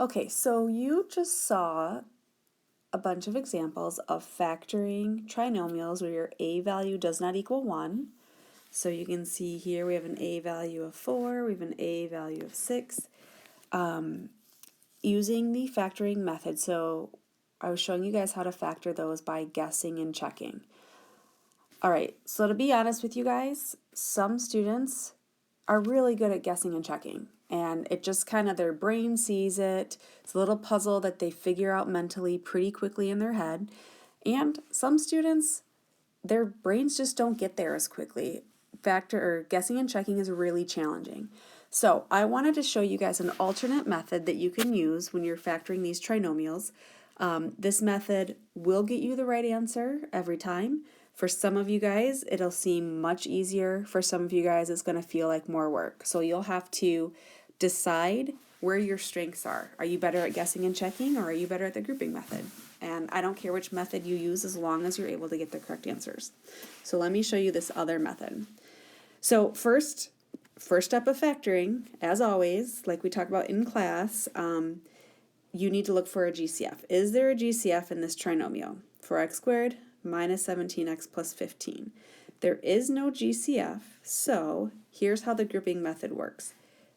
Okay, so you just saw a bunch of examples of factoring trinomials where your a value does not equal 1. So you can see here we have an a value of 4, we have an a value of 6, using the factoring method. So I was showing you guys how to factor those by guessing and checking. All right, so to be honest with you guys, some students are really good at guessing and checking, and it just kind of their brain sees it. It's a little puzzle that they figure out mentally pretty quickly in their head. And some students, their brains just don't get there as quickly. Guessing and checking is really challenging. So I wanted to show you guys an alternate method that you can use when you're factoring these trinomials. This method will get you the right answer every time. For some of you guys, it'll seem much easier. For some of you guys, it's going to feel like more work. So you'll have to decide where your strengths are. Are you better at guessing and checking, or are you better at the grouping method? And I don't care which method you use as long as you're able to get the correct answers. So let me show you this other method. So first step of factoring, as always, like we talked about in class, you need to look for a GCF. Is there a GCF in this trinomial? 4x squared minus 17x plus 15. There is no GCF, so here's how the grouping method works.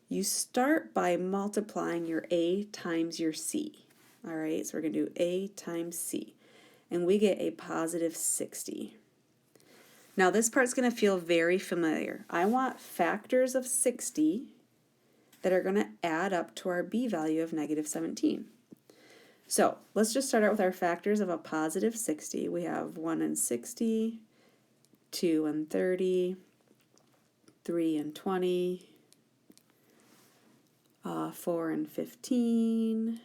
You start by multiplying your a times your c. All right, so we're going to do a times c, and we get a positive 60. Now this part's going to feel very familiar. I want factors of 60 that are going to add up to our b value of negative 17. So let's just start out with our factors of a positive 60. We have 1 and 60, 2 and 30, 3 and 20, 4 and 15,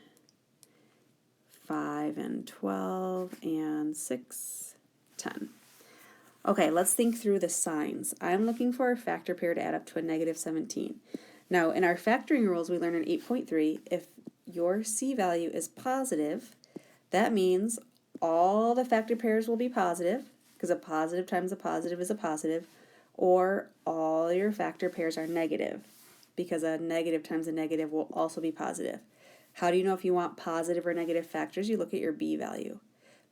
5 and 12, and 6, 10. Okay, let's think through the signs. I'm looking for a factor pair to add up to a negative 17. Now, in our factoring rules, we learned in 8.3, if your C value is positive, that means all the factor pairs will be positive, because a positive times a positive is a positive, or all your factor pairs are negative, because a negative times a negative will also be positive. How do you know if you want positive or negative factors? You look at your B value.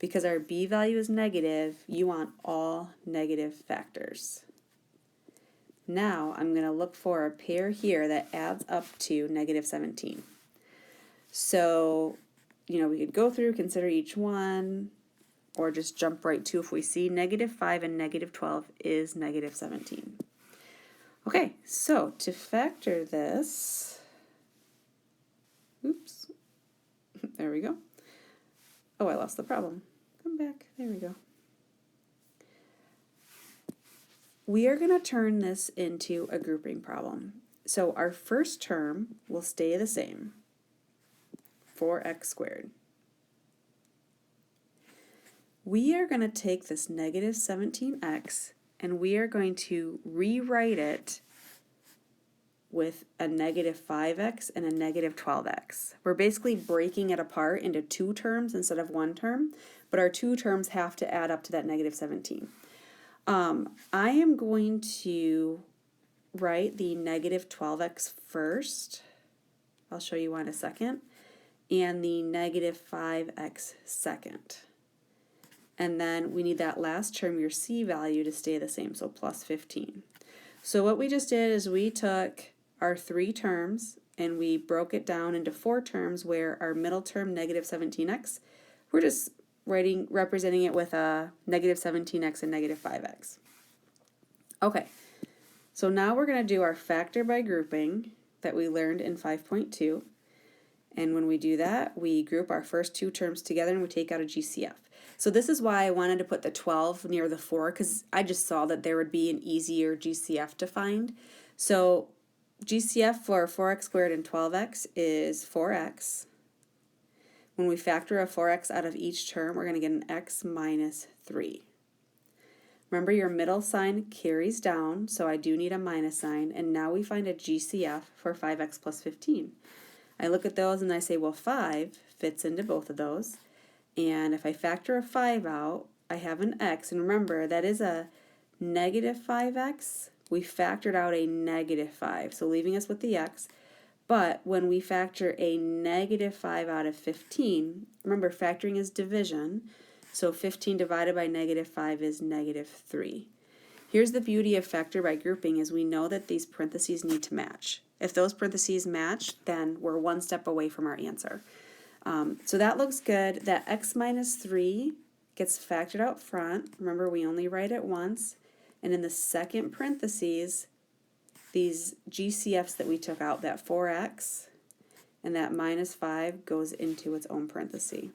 Because our B value is negative, you want all negative factors. Now I'm going to look for a pair here that adds up to negative 17. So, we could go through, consider each one, or just jump right to if we see negative 5 and negative 12 is negative 17. Okay, so to factor this, oops, there we go. Oh, I lost the problem. Come back. There we go. We are going to turn this into a grouping problem. So our first term will stay the same, 4x squared. We are going to take this negative 17x and we are going to rewrite it with a negative 5x and a negative 12x. We're basically breaking it apart into two terms instead of one term, but our two terms have to add up to that negative 17. I am going to write the negative 12x first. I'll show you why in a second. And the negative 5x second. And then we need that last term, your C value, to stay the same, so plus 15. So what we just did is we took our three terms and we broke it down into four terms where our middle term, negative 17x, we're just representing it with a negative 17x and negative 5x. Okay, so now we're going to do our factor by grouping that we learned in 5.2. And when we do that, we group our first two terms together and we take out a GCF. So this is why I wanted to put the 12 near the 4, because I just saw that there would be an easier GCF to find. So GCF for 4x squared and 12x is 4x. When we factor a 4x out of each term, we're going to get an x minus 3. Remember, your middle sign carries down, so I do need a minus sign. And now we find a GCF for 5x plus 15. I look at those and I say, well, 5 fits into both of those. And if I factor a 5 out, I have an x. And remember, that is a negative 5x. We factored out a negative 5, so leaving us with the x. But when we factor a negative 5 out of 15, remember factoring is division, so 15 divided by negative 5 is negative 3. Here's the beauty of factor by grouping is we know that these parentheses need to match. If those parentheses match, then we're one step away from our answer. So that looks good. That x minus 3 gets factored out front. Remember, we only write it once. And in the second parentheses, these GCFs that we took out, that 4x and that minus 5 goes into its own parenthesis.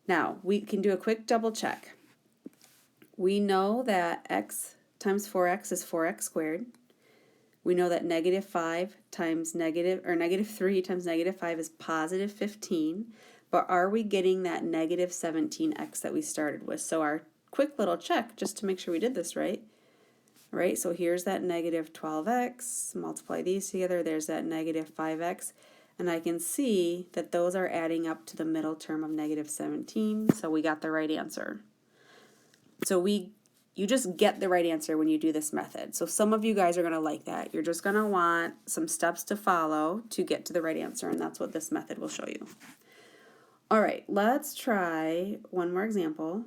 Now, we can do a quick double check. We know that x times 4x is 4x squared. We know that negative 5 times negative 3 times negative 5 is positive 15. But are we getting that negative 17x that we started with? So our quick little check, just to make sure we did this right, so here's that negative 12x, multiply these together, there's that negative 5x, and I can see that those are adding up to the middle term of negative 17, so we got the right answer. So you just get the right answer when you do this method. So some of you guys are going to like that. You're just going to want some steps to follow to get to the right answer, and that's what this method will show you. All right, let's try one more example.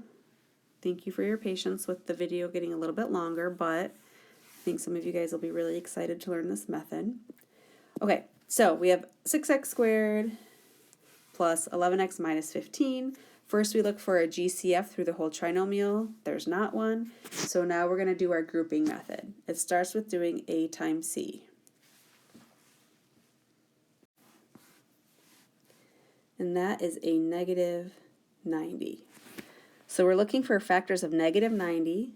Thank you for your patience with the video getting a little bit longer, but I think some of you guys will be really excited to learn this method. Okay, so we have 6x squared plus 11x minus 15. First we look for a GCF through the whole trinomial. There's not one. So now we're going to do our grouping method. It starts with doing a times c. And that is a negative 90. So we're looking for factors of negative 90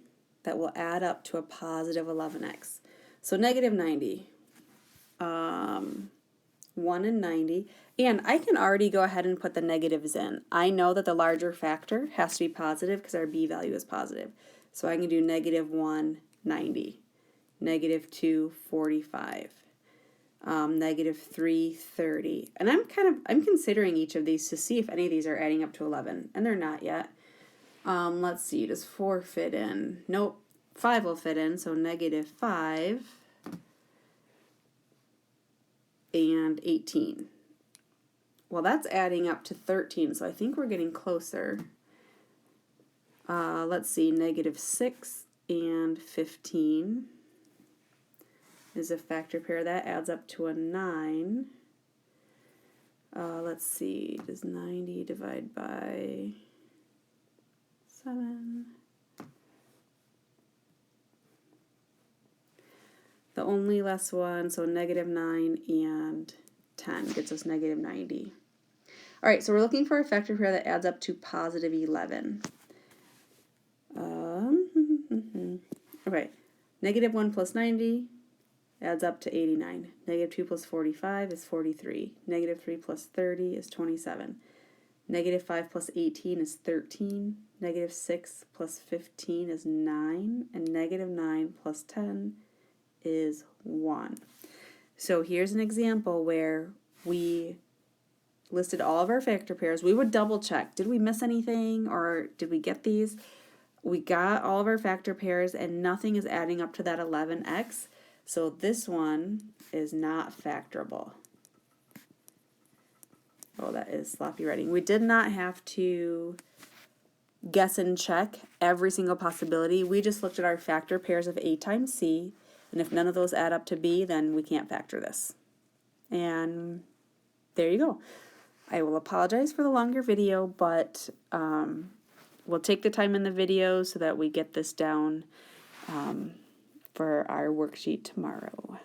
that will add up to a positive 11x. So negative 90, 1 and 90, and I can already go ahead and put the negatives in. I know that the larger factor has to be positive because our b value is positive. So I can do negative 1, 90, negative 2, 45, negative 3, 30. And I'm considering each of these to see if any of these are adding up to 11, and they're not yet. Let's see, does 4 fit in? Nope, 5 will fit in, so negative 5 and 18. Well, that's adding up to 13, so I think we're getting closer. Let's see, negative 6 and 15 is a factor pair. That adds up to a 9. Let's see, does 90 divide by 7? The only less one, so negative 9 and 10 gets us negative 90. All right, so we're looking for a factor pair that adds up to positive 11. Okay, negative 1 plus 90 adds up to 89. Negative 2 plus 45 is 43. Negative 3 plus 30 is 27. Negative 5 plus 18 is 13. Negative 6 plus 15 is 9. And negative 9 plus 10 is 1. So here's an example where we listed all of our factor pairs. We would double check. Did we miss anything or did we get these? We got all of our factor pairs and nothing is adding up to that 11x. So this one is not factorable. Oh, that is sloppy writing. We did not have to guess and check every single possibility. We just looked at our factor pairs of a times c, and if none of those add up to b, then we can't factor this. And there you go. I will apologize for the longer video, but we'll take the time in the video so that we get this down for our worksheet tomorrow.